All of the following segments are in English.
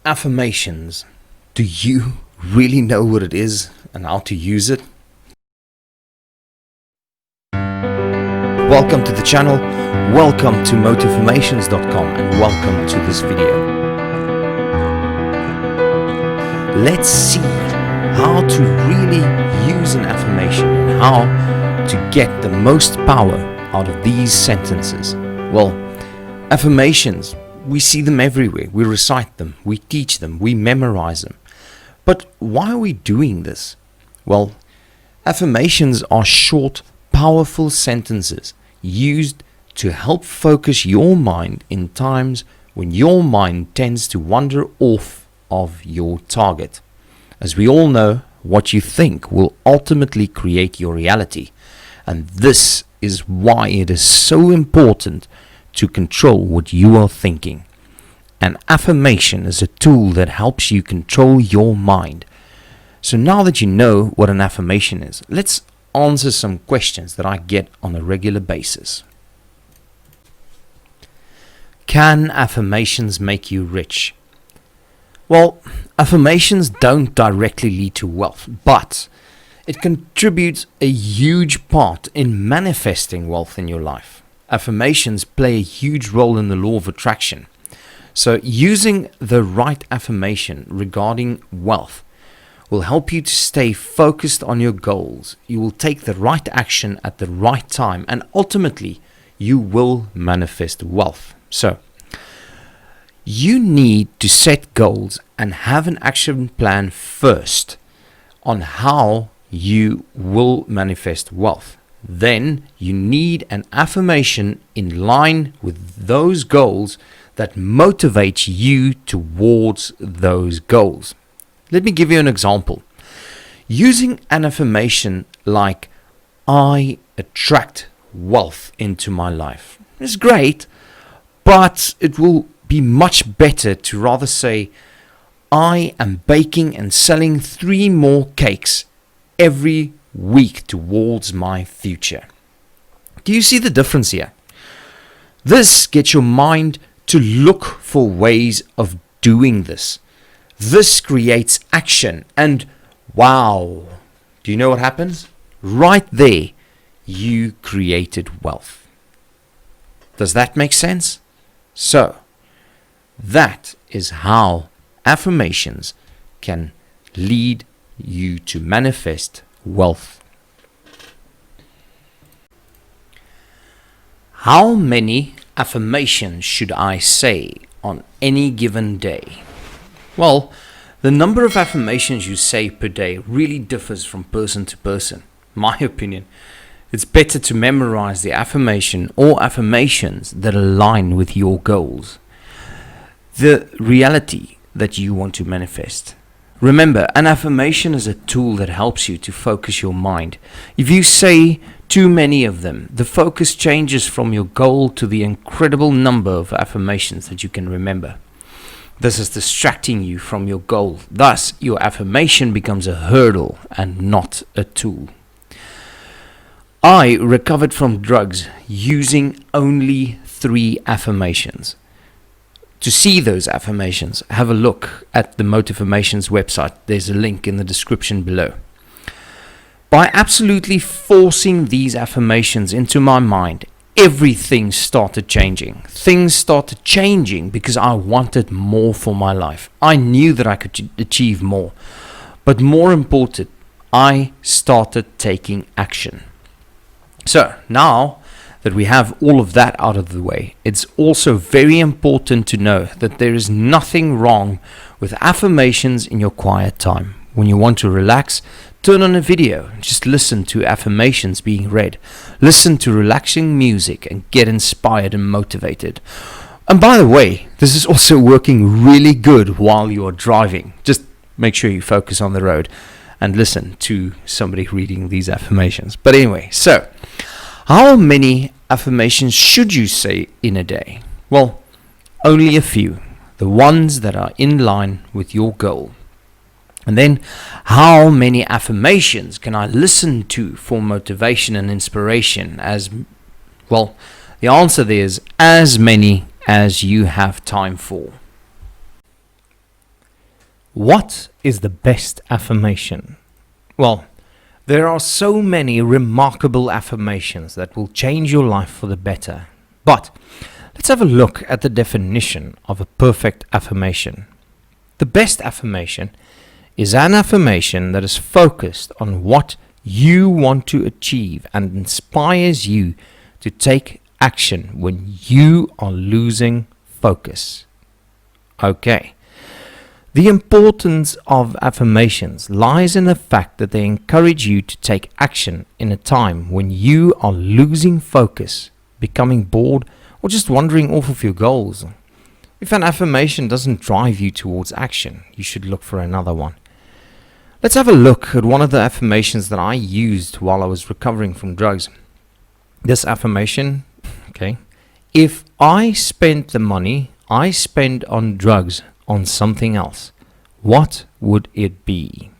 Affirmations. Do you really know what it is and how to use it? Welcome to the channel, welcome to motiffirmations.com, and welcome to this video. Let's see how to really use an affirmation and how to get the most power out of these sentences. Well, affirmations, we see them everywhere. We recite them, we teach them, we memorize them. But why are we doing this? Well, affirmations are short, powerful sentences used to help focus your mind in times when your mind tends to wander off of your target. As we all know, what you think will ultimately create your reality. And this is why it is so important to control what you are thinking. An affirmation is a tool that helps you control your mind. So now that you know what an affirmation is, let's answer some questions that I get on a regular basis. Can affirmations make you rich? Well, affirmations don't directly lead to wealth, but it contributes a huge part in manifesting wealth in your life. Affirmations play a huge role in the law of attraction. So using the right affirmation regarding wealth will help you to stay focused on your goals. You will take the right action at the right time, and ultimately you will manifest wealth. So you need to set goals and have an action plan first on how you will manifest wealth. Then you need an affirmation in line with those goals that motivates you towards those goals. Let me give you an example. Using an affirmation like, I attract wealth into my life, is great, but it will be much better to rather say, I am baking and selling 3 more cakes every week towards my future. Do you see the difference here? This gets your mind to look for ways of doing this. This creates action, and wow, do you know what happens? Right there, you created wealth. Does that make sense? So, that is how affirmations can lead you to manifest wealth. How many affirmations should I say on any given day? Well, the number of affirmations you say per day really differs from person to person. My opinion, it's better to memorize the affirmation or affirmations that align with your goals, the reality that you want to manifest. Remember, an affirmation is a tool that helps you to focus your mind. If you say too many of them, the focus changes from your goal to the incredible number of affirmations that you can remember. This is distracting you from your goal. Thus, your affirmation becomes a hurdle and not a tool. I recovered from drugs using only 3 affirmations. To see those affirmations, have a look at the Motiffirmations website. There's a link in the description below. By absolutely forcing these affirmations into my mind, everything started changing. Things started changing because I wanted more for my life. I knew that I could achieve more. But more important, I started taking action. So now that we have all of that out of the way, it's also very important to know that there is nothing wrong with affirmations in your quiet time. When you want to relax, turn on a video and just listen to affirmations being read. Listen to relaxing music and get inspired and motivated. And by the way, this is also working really good while you're driving. Just make sure you focus on the road and listen to somebody reading these affirmations. But anyway, so how many affirmations should you say in a day? Well, only a few, the ones that are in line with your goal. And then, how many affirmations can I listen to for motivation and inspiration? As well, the answer there is as many as you have time for. What is the best affirmation? Well, there are so many remarkable affirmations that will change your life for the better. But let's have a look at the definition of a perfect affirmation. The best affirmation is an affirmation that is focused on what you want to achieve and inspires you to take action when you are losing focus. Okay. The importance of affirmations lies in the fact that they encourage you to take action in a time when you are losing focus, becoming bored, or just wandering off of your goals. If an affirmation doesn't drive you towards action, you should look for another one. Let's have a look at one of the affirmations that I used while I was recovering from drugs. This affirmation, if I spent the money I spend on drugs on something else, what would it be?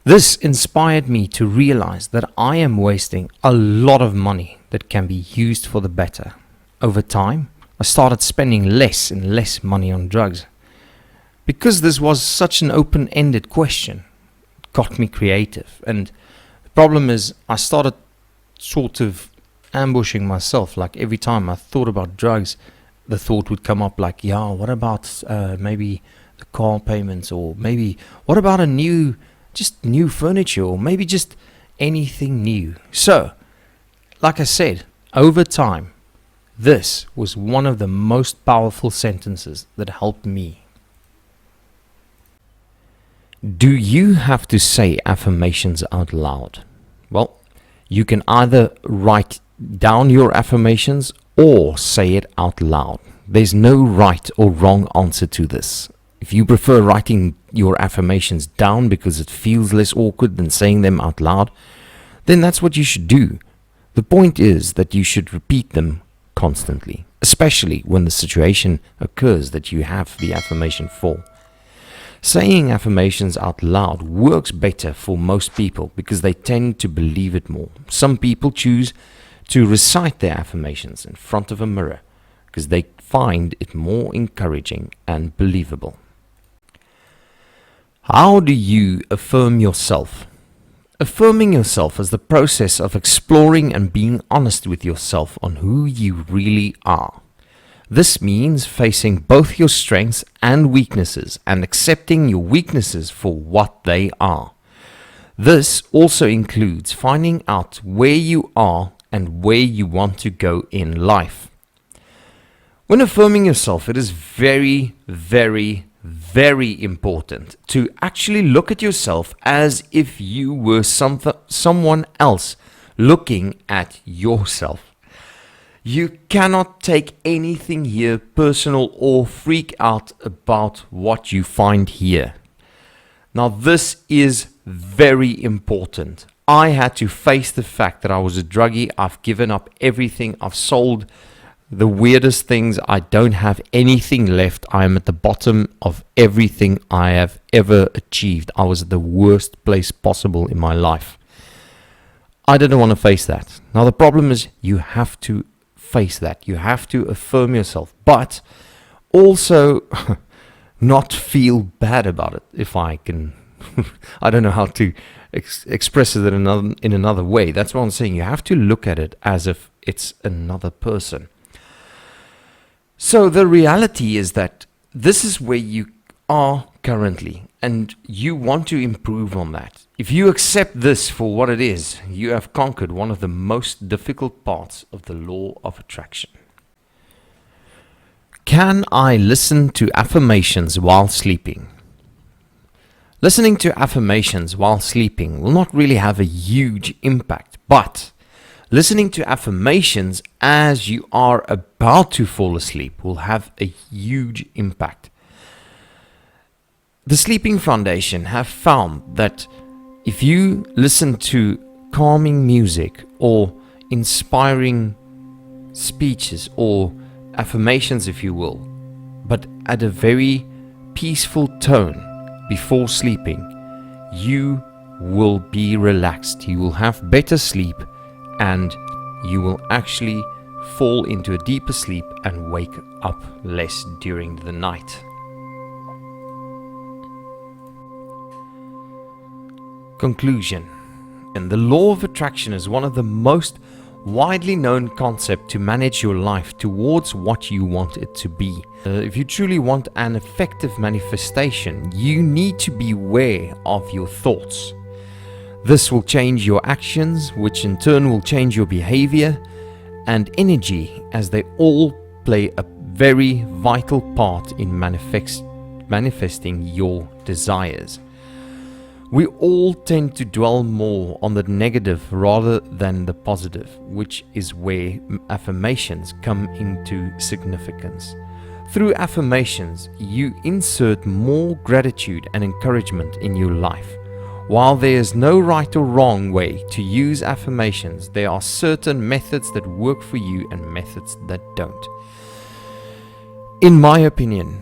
This inspired me to realize that I am wasting a lot of money that can be used for the better. Over time, I started spending less and less money on drugs. Because this was such an open-ended question, it got me creative. And the problem is, I started sort of ambushing myself. Like every time I thought about drugs, the thought would come up like, yeah, what about maybe the car payments, or maybe what about new furniture, or maybe just anything new. So, like I said, over time, this was one of the most powerful sentences that helped me. Do you have to say affirmations out loud? Well, you can either write down your affirmations or say it out loud. There's no right or wrong answer to this. If you prefer writing your affirmations down because it feels less awkward than saying them out loud, then that's what you should do. The point is that you should repeat them constantly, especially when the situation occurs that you have the affirmation for. Saying affirmations out loud works better for most people because they tend to believe it more. Some people choose to recite their affirmations in front of a mirror because they find it more encouraging and believable. How do you affirm yourself? Affirming yourself is the process of exploring and being honest with yourself on who you really are. This means facing both your strengths and weaknesses and accepting your weaknesses for what they are. This also includes finding out where you are and where you want to go in life. When affirming yourself, it is very, very, very important to actually look at yourself as if you were someone else looking at yourself. You cannot take anything here personal or freak out about what you find here. Now, this is very important. I had to face the fact that I was a druggie. I've given up everything. I've sold the weirdest things. I don't have anything left. I am at the bottom of everything I have ever achieved. I was at the worst place possible in my life. I didn't want to face that. Now, the problem is you have to face that. You have to affirm yourself, but also not feel bad about it, if I can. I don't know how to express it in another way. That's what I'm saying. You have to look at it as if it's another person. So the reality is that this is where you are currently, and you want to improve on that. If you accept this for what it is, you have conquered one of the most difficult parts of the law of attraction. Can I listen to affirmations while sleeping? Listening to affirmations while sleeping will not really have a huge impact, but listening to affirmations as you are about to fall asleep will have a huge impact. The Sleeping Foundation have found that if you listen to calming music or inspiring speeches or affirmations, if you will, but at a very peaceful tone before sleeping, you will be relaxed. You will have better sleep, and you will actually fall into a deeper sleep and wake up less during the night. Conclusion. And the law of attraction is one of the most widely known concepts to manage your life towards what you want it to be. If you truly want an effective manifestation, you need to be aware of your thoughts. This will change your actions, which in turn will change your behavior and energy, as they all play a very vital part in manifesting your desires. We all tend to dwell more on the negative rather than the positive, which is where affirmations come into significance. Through affirmations, you insert more gratitude and encouragement in your life. While there is no right or wrong way to use affirmations, there are certain methods that work for you and methods that don't. In my opinion,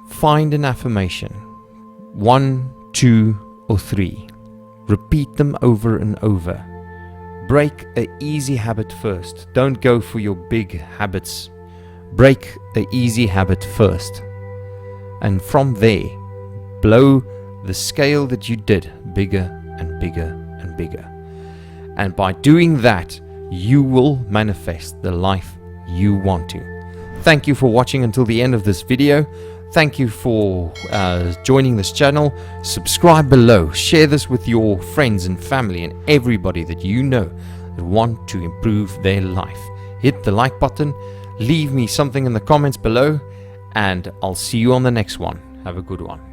find an affirmation, 1, 2, or 3. Repeat them over and over. Break an easy habit first. Don't go for your big habits. Break the easy habit first. And from there, blow the scale that you did bigger and bigger and bigger. And by doing that, you will manifest the life you want to. Thank you for watching until the end of this video. Thank you for joining this channel. Subscribe below. Share this with your friends and family and everybody that you know that want to improve their life. Hit the like button. Leave me something in the comments below. And I'll see you on the next one. Have a good one.